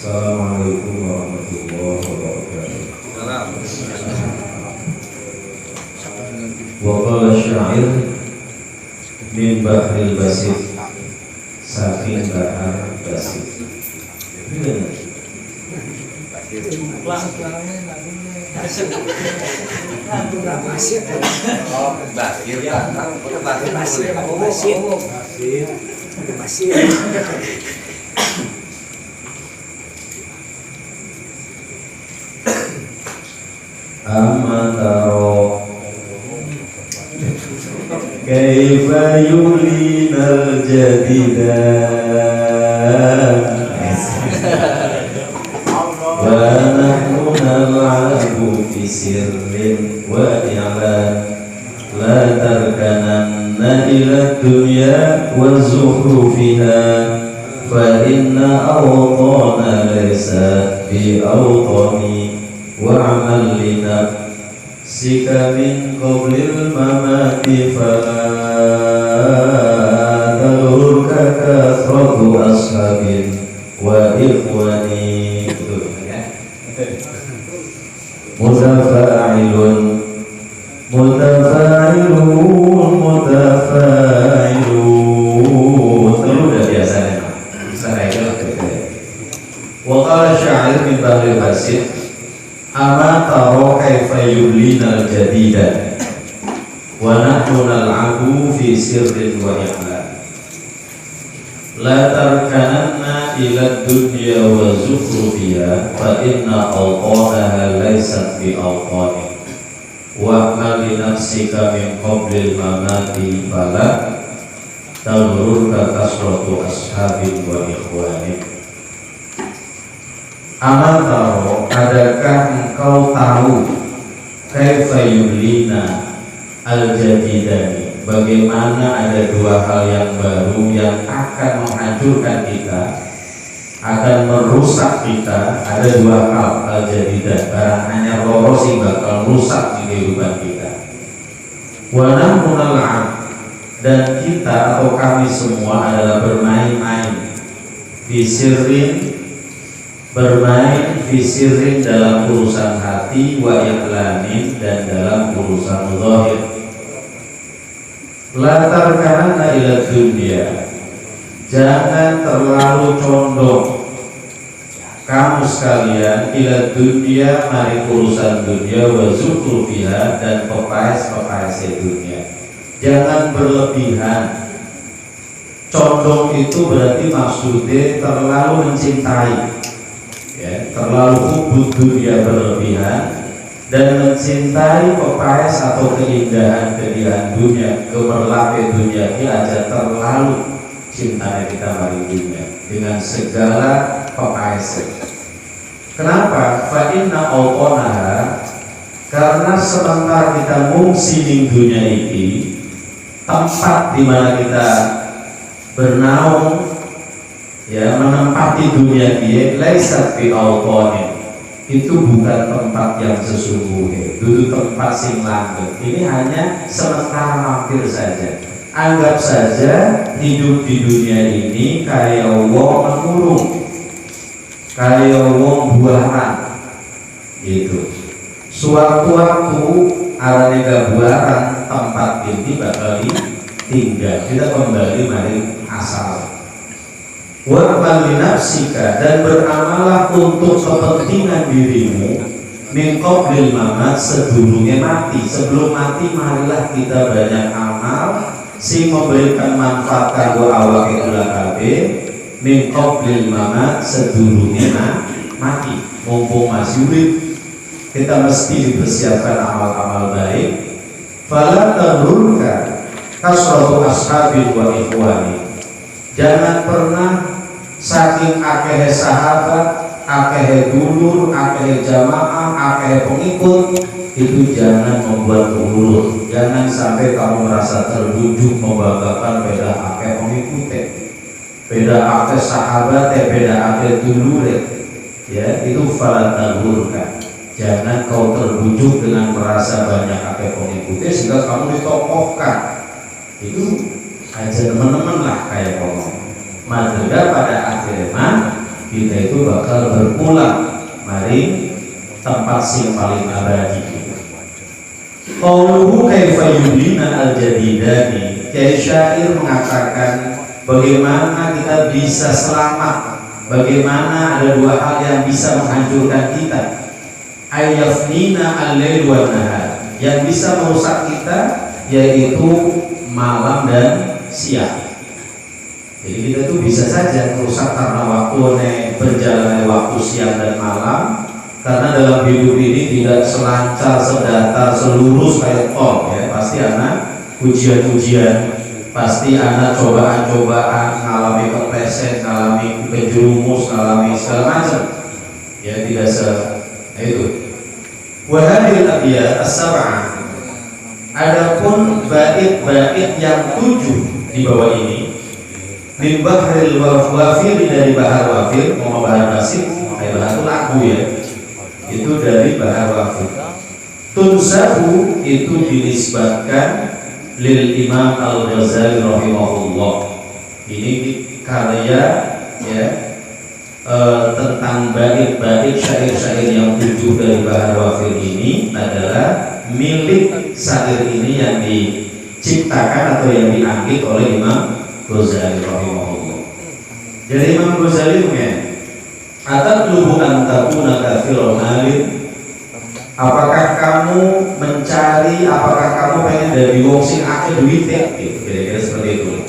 Assalamualaikum warahmatullahi wabarakatuh. Wa qala syair min bahril basit, saking bahar basit. Amataro kaifa yulinal jadida wa nahnu nal'abu fi sirrin wa i'lan la tarkananna ila dunya wa zukhrufiha fa inna awtana laysa bi awtani wa'amal linafsika min qablil mamati fala tadurka kathratu ashabin wa ikhwani. Mutafa'ilun mutafa'ilun mutafa'ilun. Itu udah biasanya. Wa qala syair min bahril basit, ama taro kaifa yulinal jadida wa nahnu nal'abu fi sirrin wa i'lan la tarkananna ila dunya wa zukhrufiha fa inna awqanaha laysat bi awqani wa li nafsika min qablil mamati fala tadurruka kasratu ashabin wa ikhwani. Amataro, adakah engkau tahu kaifa yulina al-jadidani, bagaimana ada dua hal yang baru yang akan menghancurkan kita, akan merusak kita. Ada dua hal al-jadidah, barang hanya loros sih bakal rusak di kehidupan kita. Wa nahnu nal'ab, dan kita atau kami semua adalah bermain-main fi sirrin, bermain fisirin dalam urusan hati, wa i'lanin, dan dalam urusan zahir. La tarkananna ila dunya, jangan terlalu condong kamu sekalian ila dunya, mari urusan dunia, wa zukhrufiha, dan pepaes-pepaes dunia. Jangan berlebihan. Condong itu berarti maksudnya terlalu mencintai, ya, terlalu hubud dunia berlebihan, dan mencintai pepaes atau keindahan dunia, gemerlape dunia ini aja terlalu cintanya kita mari dunia dengan segala pepaes. Kenapa? Fa inna awqanaha, karena sementara kita mungsi di dunia ini, tempat di mana kita bernaung, ya, menempati dunia dia, laisat fi awqanin, itu bukan tempat yang sesungguhnya, itu tempat sing langgeng. Ini hanya sementara mampir saja. Anggap saja hidup di dunia ini kayak wong mengurung, kayak wong buahan gitu. Suatu-waktu arane buahan, tempat ini bakal ditinggal, kita kembali mari asal. Wa'mal linafsika, dan beramalah untuk kepentingan dirimu, min qablil mamat, sedurunge mati. Sebelum mati marilah kita banyak amal sing memberikan manfaat kanggo awake kula kabeh, min qablil mamat, sedurunge mati. Mumpung masih urip, kita mesti dipersiapkan amal-amal baik. Fala tadurruka kasratu ashabin wa ikhwani, jangan pernah saking akeh sahabat, akeh dulur, akeh jamaah, akeh pengikut, itu jangan membuat urut. Jangan sampai kamu merasa terbujuk membanggakan beda akeh pengikut, beda akeh sahabat, beda akeh dulur, ya, itu fala tadurruka. Jangan kau terbujuk dengan merasa banyak akeh pengikut sehingga kamu ditokohkan. Itu aja teman-teman lah kayak ngomong. Madura pada akhirnya kita itu bakal berpulang mari tempat sing paling abadi. Qauluhu kaifa yublina al-jadidani, Kiai Syair mengatakan bagaimana kita bisa selamat, bagaimana ada dua hal yang bisa menghancurkan kita. Ayafnina al-lail wan nahar, yang bisa merusak kita yaitu malam dan siang. Jadi kita tuh bisa saja merusak karena waktu berjalannya waktu siang dan malam, karena dalam hidup ini tidak selancar, sedatar, selurus kayak tol ya. Pasti anak ujian-ujian, pasti anak cobaan-cobaan, ngalami kepleset, ngalami kejerumus, ngalami segala macam ya, tidak itu. Wahadil abiyat as-sab'ah, adapun bait-bait yang 7 di bawah ini, min bahril wafir, dari bahar wafir, mau bahar basik, kayak bahar itu lagu ya, itu dari bahar wafir. Tunsahu, itu dinisbatkan lil Imam Al-Ghazali rahimahullah. Ini karya ya tentang bait-bait syair-syair yang 7 dari bahar wafir ini adalah milik syair ini yang diciptakan atau yang diangkat oleh Imam Ghazali rahimahullah. Jadi Imam Ghazali atatlubu an takuna kafiran alim, apakah kamu mencari, apakah kamu pengen dari wong sing akeh duwite, kira-kira seperti itu.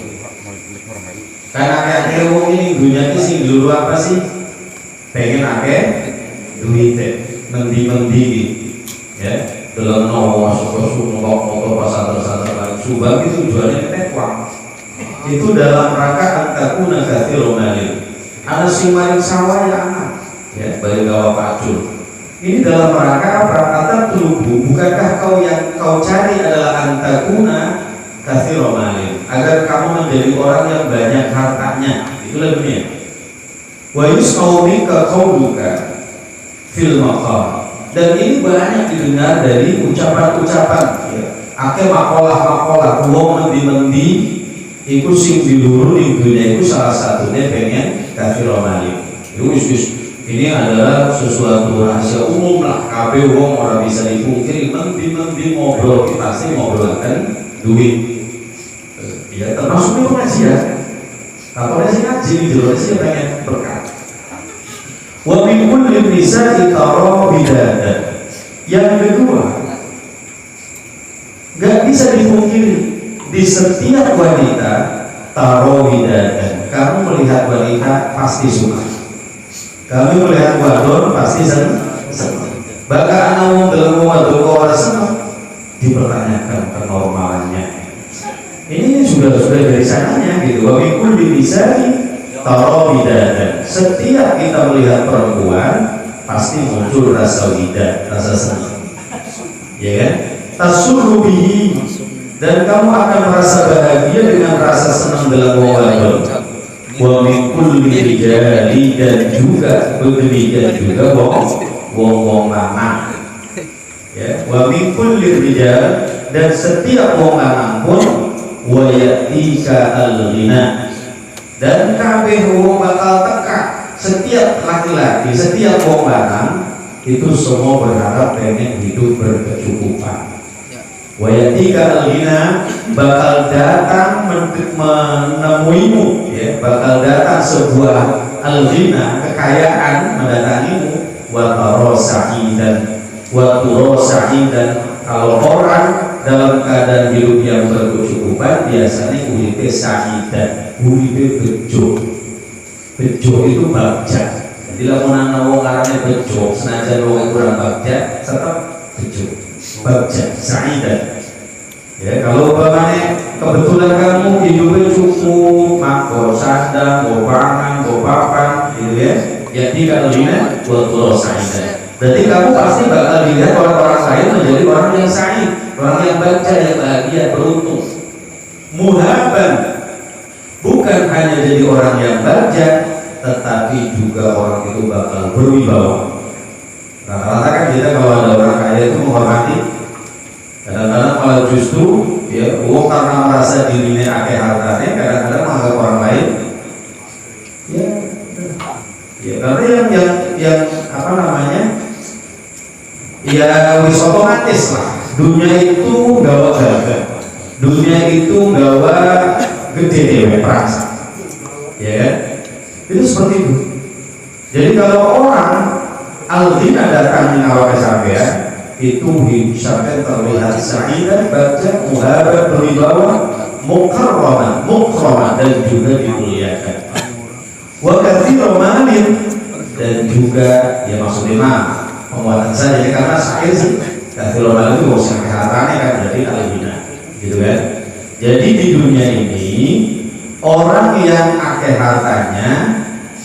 Karena akeh wong ini dunia ini sing dulu apa sih? Pengen akeh duwite, mendi-mendi ya, dalam nawa suka-suka motor pasar-pasar lain subang itu tujuannya tekwang. Itu dalam rangka antakuna kathirun alim, ana sing maring sawah ya anak ya, balik gawa pacul. Ini dalam rangka apa? Kata tubuh, bukankah kau yang kau cari adalah antakuna kathirun alim, agar kamu menjadi orang yang banyak hartanya. Itulah dunia. Wa yusma'u minka qauluka fil maqam, dan ini banyak didengar dari ucapan-ucapan ya. Akeh makolah-makolah wong mendi-mendi iku sing diluru di dunia itu salah satunya pengen kathirun alim. Ini adalah sesuatu rahasia umum lah, kabeh wong orang bisa dipungkiri, mendi-mendi ngobrol, pasti ngobrolkan duit ya, termasuk itu pengajian. Kalau sih ngaji jelas sih pengen berkah. Wa min kulli nisa'i tara bidada. Yang kedua, nggak bisa dipungkiri, di setiap wanita tara bidada, kamu melihat wanita pasti suka. Kami melihat wadon pasti senang. Bahkan anak wong dalam wadon kau ada senang, dipertanyakan kenormalannya. Ini sudah dari sananya gitu. Wabikul dibisari taro bidada. Setiap kita melihat perempuan pasti muncul rasa wida, rasa senang. Ya kan? Tasurru bihi, dan kamu akan merasa bahagia dengan rasa senang dalam wadon. Wa min kulli rijali, dan juga demikian juga wong lanang ya. Wa min kulli rijal, dan setiap wong lanang pun wa yatika al-ghina, dan kabeh wong bakal teka. Setiap laki-laki, setiap wong lanang itu semua berharap pengen hidup berkecukupan. Wa yatika al-ghina, bakal datang menemuimu ya, bakal datang sebuah al-ghina, kekayaan mendatangimu. Wa tarasa'idan, wa turasa'idan, kalau orang dalam keadaan hidup yang berkecukupan biasanya uripe sa'idan, uripe bejo. Bejo itu bagja. Jadi lamun ana wong arane bejo, senajan wong kurang bagja tetap bejo. Bagja, sa'idan. Ya, kalau umpamanya kebetulan kamu hidupnya cukup, makro sandang, mau pangan, mau papan, gitu ya. Ya tidak lina buat pulau sa'idan. Berarti kamu pasti bakal dilihat orang-orang lain menjadi orang yang sa'id, orang yang bagja, yang bahagia, beruntung. Muhaban, bukan hanya jadi orang yang bagja, tetapi juga orang itu bakal berwibawa. Rata-rata kan kita kalau ada orang kaya itu menghormati. Kadang-kadang malah justru ya, karena merasa dirinya akeh hartanya, kadang-kadang menganggap orang lain ya Ya, karena yang apa namanya, ya wis otomatis lah. Dunia itu gawa gagal, dunia itu gawa gede dewe perasa, ya kan? Itu seperti itu. Jadi kalau orang al-ghina datang mengawal kesampean, itu sampai terlihat sa'idan, baca muhabbat, berwibawa, mukarramah dan juga dimuliakan. Wa katsira malin, dan juga ya maksudnya mah penguatan saja, karena sakit sih katsira malin itu harus kesehatannya kan, jadi al-ghina gitu kan. Jadi di dunia ini orang yang akeh hartanya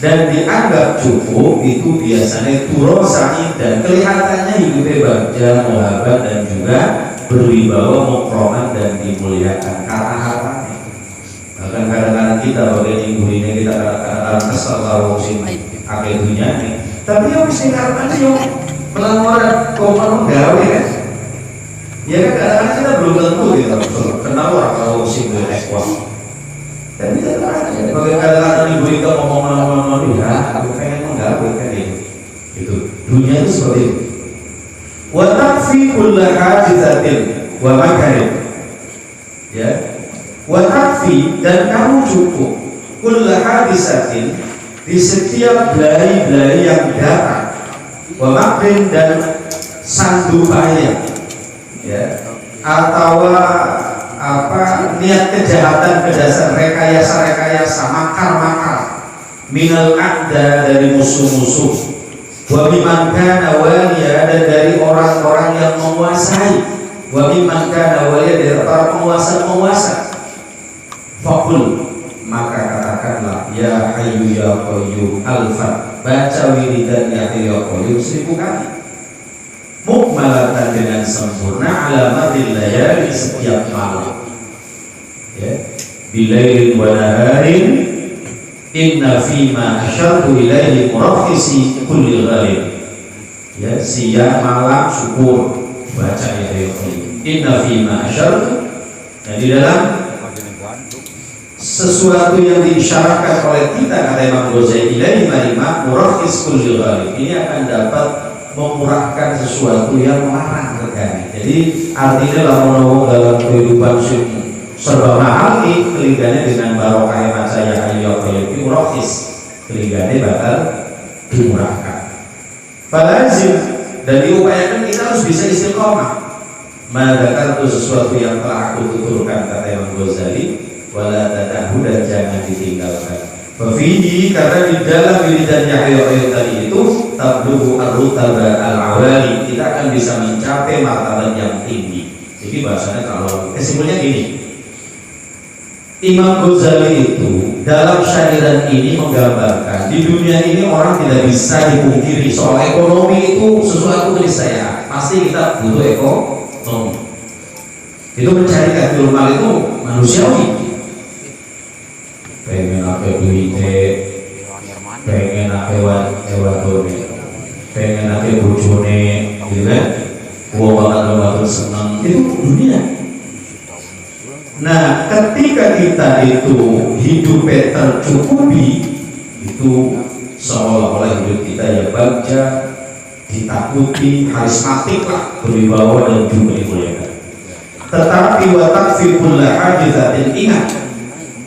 dan dianggap cukup itu biasanya turun sa'i, dan kelihatannya hidupnya bagja, muhabbat dan juga berwibawa, mukroman dan dimuliakan karena hartanya. Bahkan kadang-kadang kita bagian ibu ini kita kadang-kadang kesel kalau sing akeh dunia nih, tapi yang mesti hartanya yang melawan kompon gawe kan. Ya kan kadang-kadang kita belum tentu gitu kenal orang kalau sing ekspor. Dan kita aja bagaimana kadang-kadang ibu itu ngomong ya aku pengen menggawe kan gitu. Dunia itu seperti itu. Wa takfi kullu hajizatin wa makarim, ya, wa takfi, dan kamu cukup kullu hajizatin, di setiap belai-belai yang datang, wa makarim, dan sandupaya, ya, atau apa niat kejahatan, kedasar rekayasa makar minal a'da, dari musuh-musuh, wa mimman kana waliya, dan dari orang-orang yang menguasai, wa mimman kana waliya, dari para penguasa. Faqul, maka katakanlah ya hayyu ya qayyum alfan, baca wiridan ya hayyu ya qayyum 1000 kali, mukmalatan, dengan sempurna, alamatil layali, setiap malam, ya, bilailin wa naharin, inna fima asyartu ilaihi murakhisi kulli ghalib, ya, siang malam syukur baca ya inna fima asyartu, dan di dalam sesuatu yang diisyaratkan oleh kita, kata Imam Ghazali, ilaihi marima murakhis kulli ghalib, ini akan dapat memurahkan sesuatu yang melarang regane. Jadi artinya lamun dalam kehidupan serba mahal ini, keligane dengan barokah maca ya hayyu qayyum murakhis, keligane bakal dimurahkan. Falazim, dan diupayakan kita harus bisa istiqomah. Maka itu sesuatu yang telah aku tuturkan, kata Imam Ghazali, wala tadahu, dan jangan ditinggalkan. Fihi, karena di dalam wiridan Yahya tadi itu tabluhu ar-rutaba al-awali, kita akan bisa mencapai martabat yang tinggi. Jadi bahasanya kalau kesimpulannya gini, Imam Ghazali itu dalam syairan ini menggambarkan di dunia ini orang tidak bisa dipungkiri soal ekonomi itu sesuatu keniscayaan. Pasti kita butuh ekonomi. Itu mencari katil mal itu manusiawi. Pengen ake duite, pengen ake wadone, pengen ake bojone, gitu kan? Uang banget senang, itu dunia. Nah, ketika kita itu hidup tercukupi, itu seolah-olah hidup kita ya bagja, ditakuti, karismatik lah, berwibawa dan juga dimuliakan. Tetapi watak fi kulli hajizatin, ingat,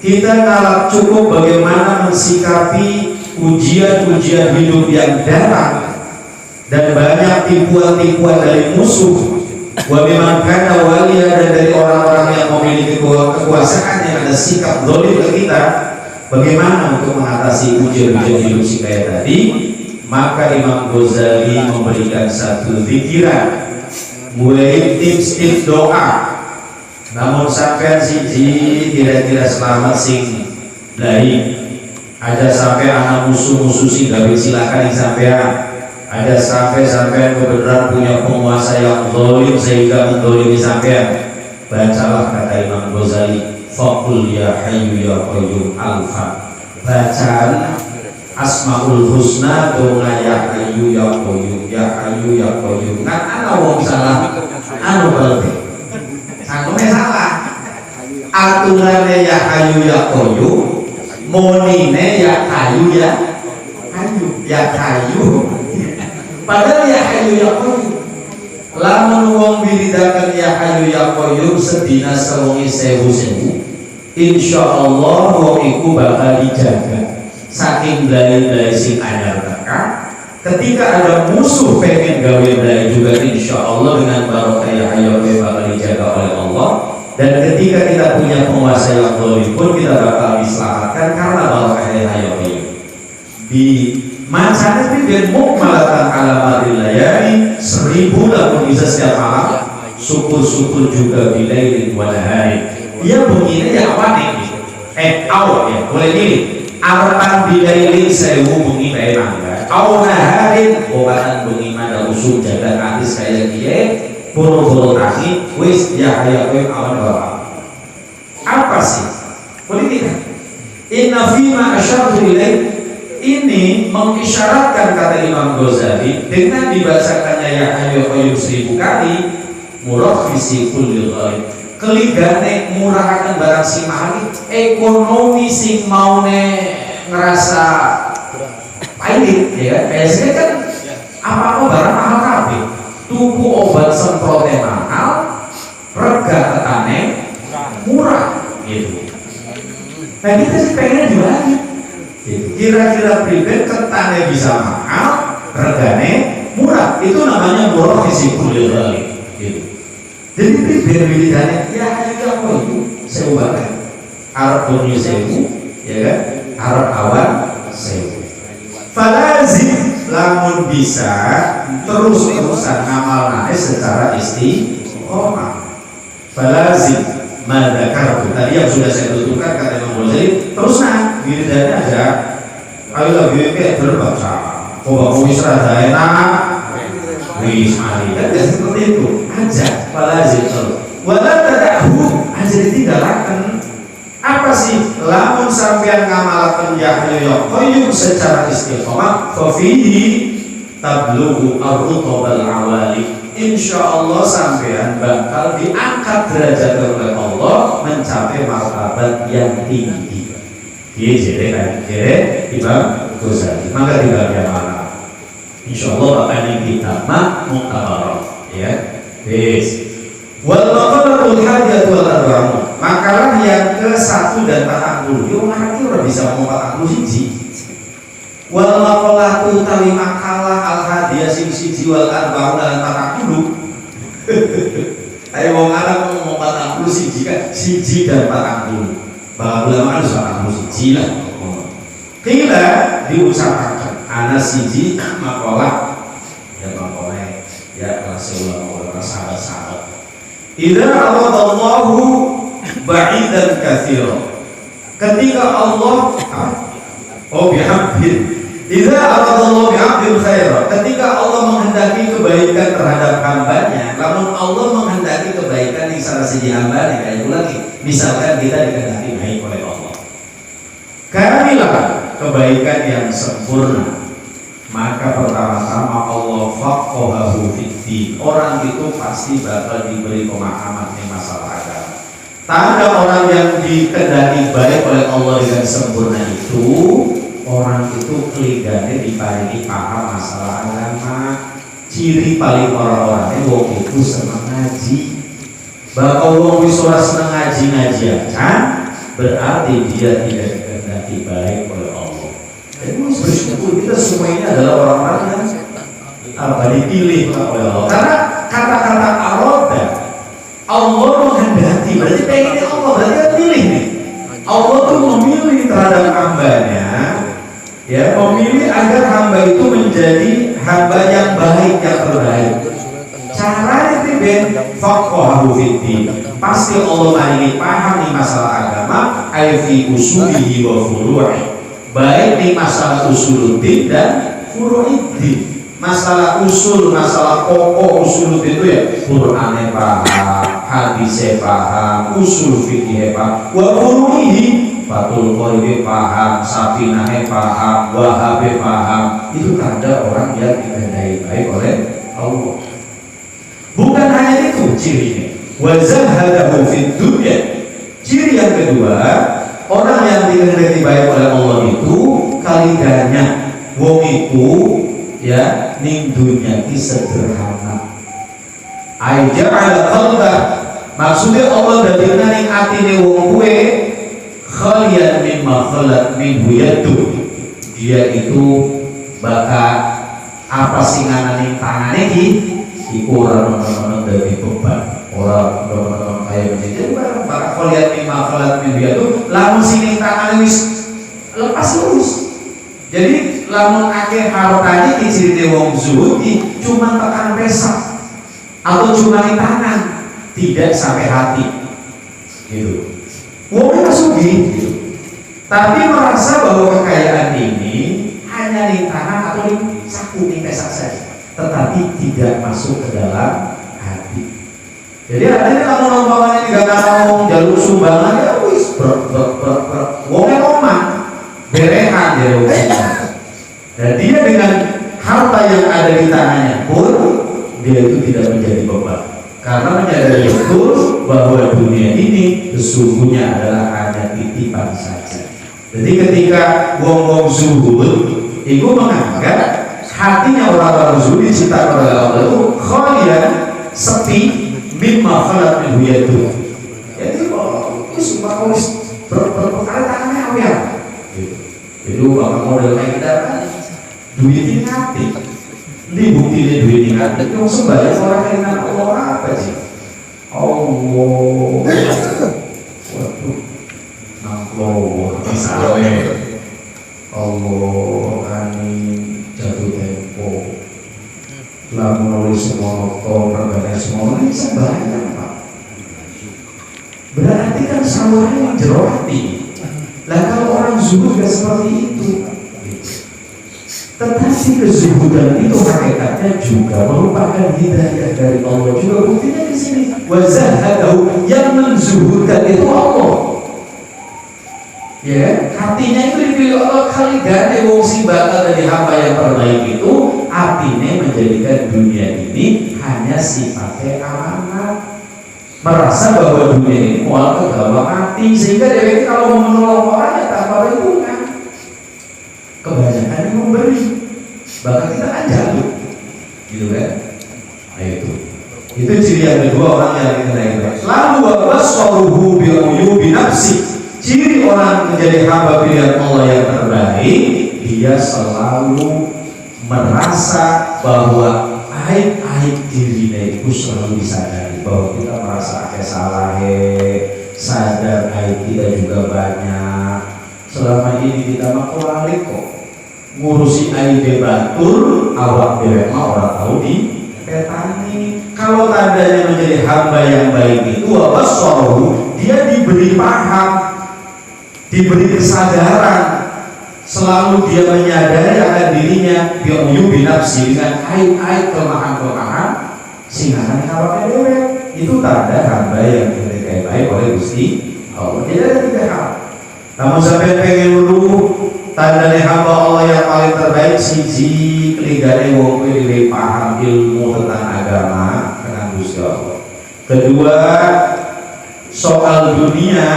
kita ngalap cukup bagaimana mensikapi ujian-ujian hidup yang datang dan banyak tipuan-tipuan dari musuh. Wa mimman kana waliya, dan dari orang-orang yang memiliki kekuasaan yang ada sikap zalim ke kita, bagaimana untuk mengatasi ujian-ujian hidup si kayak tadi. Maka Imam Ghazali memberikan satu pikiran, mulai tips-tips doa. Namun sampai siji kira-kira selamat sing lain, ada sampai anak musuh-musuh sing gawe silakan sampean. Ada sampai kebenaran punya penguasa yang zalim sehingga mendolimi sampean. Bacalah, kata Imam Ghazali, faqul ya hayyu ya qayyum alfa, bacaan asmaul husna, doa ya hayyu ya qayyum, ya hayyu ya qayyum. Kan ana wong salah anu berarti sangkeme salah, aturannya ya hayyu ya qayyum, monine ya hayyu ya hayyu. ya kayu. Padahal ya hayu ya qayyum. Lamun wong wiridaken ya hayu ya qayyum sedina sewengi 1000. Insyaallah wong iku bakal dijaga saking belai-belai sing anyar tekan. Ketika ada musuh pengen gawe belai juga insyaallah dengan barokah ya hayu bakal dijaga oleh Allah. Dan ketika kita punya penguasa yang zalim pun kita bakal diselamatkan karena barokah ya hayu. Di macana bikin mukmalatan alamatil layali 1000 lamun bisa setiap malam syukur-syukur juga bilailin wa nahari. Dia begini ya awane awal ya boleh gini arapan bilailin 1000 bengi bae mangga aw naharin obatan bengi mada usul jaga hadis kaya kiye boro-boro tangi wis ya kaya kowe awan bawa apa sih politik inna fima asyartu ilaih. Ini mengisyaratkan kata Imam Ghazali dengan dibacakannya ya hayu qayyum 1000 kali murakhisi kulli ghalib keligane murahaken barang sing mahal ekonomi sing maune ngerasa pahit ya kan biasanya kan apa-apa barang mahal kabeh tuku obat semprote mahal rega tetane murah gitu. Nah kita sih pengennya dibalik. Kira-kira pribadi ketane bisa mahal, regane murah, itu namanya murah fisikul gitu. Jadi pribadi pilihannya ya hanya apa itu seubahkan Arab dunia sewu, ya kan? Arab awan sewu. Falazim lamun bisa terus-terusan ngamal naik secara istiqomah. Falazim madzakartu tadi yang sudah saya tutupkan kata Imam Ghazali terus wiridannya aja ayo lagi kayak berbaca kok wis rada enak wis mari kan seperti itu aja falazim terus wala tadahu aja ditinggalkan apa sih lamun sampean ngamalaken ya hayu qayyum secara istiqomah fa fihi tablughu ar-rutabal awali. Insyaallah sampean bakal diangkat derajat oleh Allah mencapai martabat yang tinggi. Dia jadi kan, jadi Imam Ghazali. Maka tinggal dia mana? Insyaallah akan kita muktabarah, ya. Bis. Wal maqalatul hadiyat wal arba'un. Makalah yang ke-1 dan 40. Yo ngarti ora bisa ngomong 41. Wal maqalatu tawi makalah al hadiyah sing siji wal arba'un lan 40. Ayo wong Arab ngomong 40 siji kan siji dan 40. Bahwa ulama harus 40 siji lah. Kira diusahakan ana siji makalah ya makalah ya Rasulullah sahabat-sahabat. Idza aradallahu ba'idan katsira. Ketika Allah bihamdih idza aradallahu bi'abdil khaira, ketika Allah menghendaki kebaikan terhadap hambanya, namun Allah menghendaki kebaikan di salah siji hambanya kayak lagi misalkan kita dikehendaki baik oleh Allah kamilah kebaikan yang sempurna, maka pertama-tama Allah faqahahu fiddin, orang itu pasti bakal diberi pemahaman di masalah agama. Tanda orang yang dikehendaki baik oleh Allah dengan sempurna itu orang itu keligane diparingi paham masalah agama. Ciri paling orang-orangnya wong itu senang ngaji. Bakal wong wis ora seneng ngaji kan berarti dia tidak dikehendaki baik oleh Allah. Jadi harus bersyukur kita semua ini adalah orang-orang yang dipilih oleh Allah. Karena kata-kata aroda Allah menghendaki berarti pengennya Allah berarti dia pilih nih. Allah tuh memilih terhadap hambanya. Ya, memilih agar hamba itu menjadi hamba yang baik, yang terbaik. Caranya ben faqahu fiddin. Pasti Allah maringi paham di masalah agama, ay fi usulihi wa furu'i. Baik di masalah usuluddin dan furu'iddin. Masalah usul, masalah pokok usuluddin itu ya Qur'ane paham, hadise paham, usul fikih paham, wa furu'ihi Fatul Qoibi paham, Safinah paham, Wahhab paham. Itu tanda orang yang dikehendaki baik oleh Allah. Bukan hanya itu cirinya. Wa zahadahu fid dunya. Ciri yang kedua, orang yang dikehendaki baik oleh Allah itu kaliganya wong iku ya ning dunya ki sederhana. Aija'al qalba, maksudnya Allah dadekna ning atine wong kuwe khalian mimma khalat minhu yadu. Dia itu bakal apa sing ana ning tangane iki iku ora ono dadi beban, ora ono kaya jadi bakal khalian mimma khalat minhu yadu. Lamun sing ning tangane wis lepas lurus. Jadi lamun akeh hartane iki ciri wong zuhud cuma tekan pesak atau cuma di tangan, tidak sampai hati gitu. Wong sugih gitu. Tapi merasa bahwa kekayaan ini hanya di tangan atau di saku, di pesak saja, tetapi tidak masuk ke dalam hati. Jadi artinya kalau umpamanya tidak mau jalur sumbangan ya wis wongnya omang berehan jadi dan dia dengan harta yang ada di tangannya pun dia itu tidak menjadi beban karena menyadari betul bahwa dunia ini sesungguhnya adalah hanya titipan saja. Jadi ketika wong zuhud itu menganggap hatinya orang-orang zuhud diciptakan oleh Allah itu khalian, sepi, mimma khalat minhu yadu. Jadi kalau semua berperkara tangannya awal jadi bakal model kayak kita duit ini hati. Ini buktinya duit ini hati. Yang sembahyang orang yang Allah apa sih? Allah. Waduh. Nanglo. Misalnya Allah kami jatuh tempo. Lalu menulis semua noto, perganya semua ini sembahyang Pak. Berarti kan salahnya jero hati. Lah kalau orang zuhud gak seperti itu. Tetapi kezuhudan itu hakikatnya juga merupakan hidayah dari Allah. Juga buktinya di sini. Wazahadahu, yang menzuhudkan itu Allah. Ya, hatinya itu dipilih Allah kali gane wong sing bakal dari hamba yang terbaik itu artinya menjadikan dunia ini hanya sifatnya amanat. Merasa bahwa dunia ini mual ke bawah hati sehingga dia ini kalau mau menolong orang ya tanpa perhitungan. Kebanyakan yang memberi, bahkan kita kan jatuh, gitu kan? Nah itu ciri yang kedua orang yang dikenai. Lalu wabasaruhu bi'uyubi nafsi, ciri orang menjadi hamba pilihan Allah yang terbaik, dia selalu merasa bahwa aib-aib dirinya itu selalu disadari, bahwa kita merasa akeh salah, sadar aib kita juga banyak. Selama ini kita mah kelalik kok ngurusi aib batur, awak dewek mah orang tahu di petani. Kalau tandanya menjadi hamba yang baik itu apa? Soruh dia diberi paham, diberi kesadaran, selalu dia menyadari akan dirinya bi'uyubi nafsi, dengan aib-aib kelemahan-kelemahan sehingga awak dewek. Itu tanda hamba yang diberi baik oleh Gusti Allah. Jadi ada tiga hal. Namun sampai pengen dulu tandanya hamba Allah yang paling terbaik siji keligane wong kuwi dhewe paham ilmu tentang agama dengan Gusti Allah. Kedua, soal dunia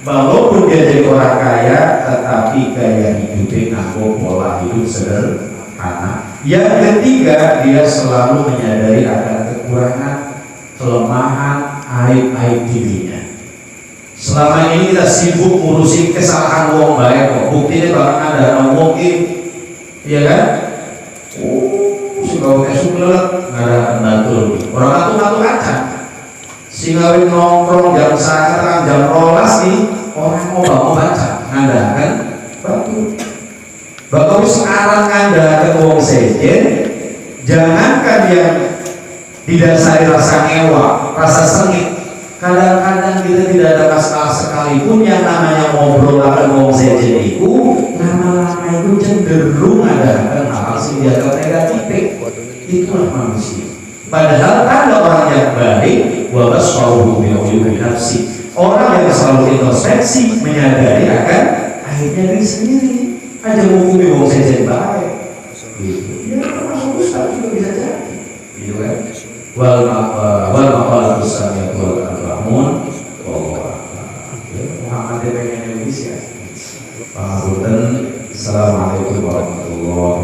walaupun dia jadi orang kaya tetapi gaya hidupnya nganggo pola hidup sederhana. Yang ketiga, dia selalu menyadari akan kekurangan, kelemahan, aib-aib dirinya. Selama ini kita sibuk ngurusin kesalahan wong baik kok. Buktinya bahkan ada wong iya kan? Suka pakai sumelet nggak ada kendatul. Orang ngatur kaca. Singawin nongkrong jam 1 jam 12 nih orang mau baca ngandalkan batu. Bahkan sekarang ngandalkan wong sejen, jangankan yang didasari rasa ngewa, rasa sengit. Kadang-kadang kita tidak ada masalah sekalipun yang namanya ngobrol atau ngomong sejen itu lama-lama itu cenderung ada hal-hal sing dianggap negatif. Itulah manusia. Padahal tanda orang yang baik wabasaruhu bi'uyubi nafsi, orang yang selalu introspeksi menyadari akan akhirnya diri sendiri. Aja menghukumi wong sejen baik gitu. Ya termasuk ustaz juga bisa jadi gitu kan. Wal maqal tusamiyatu al-rahmun Muhammad pengen Indonesia Pangapunten Assalamualaikum warahmatullahi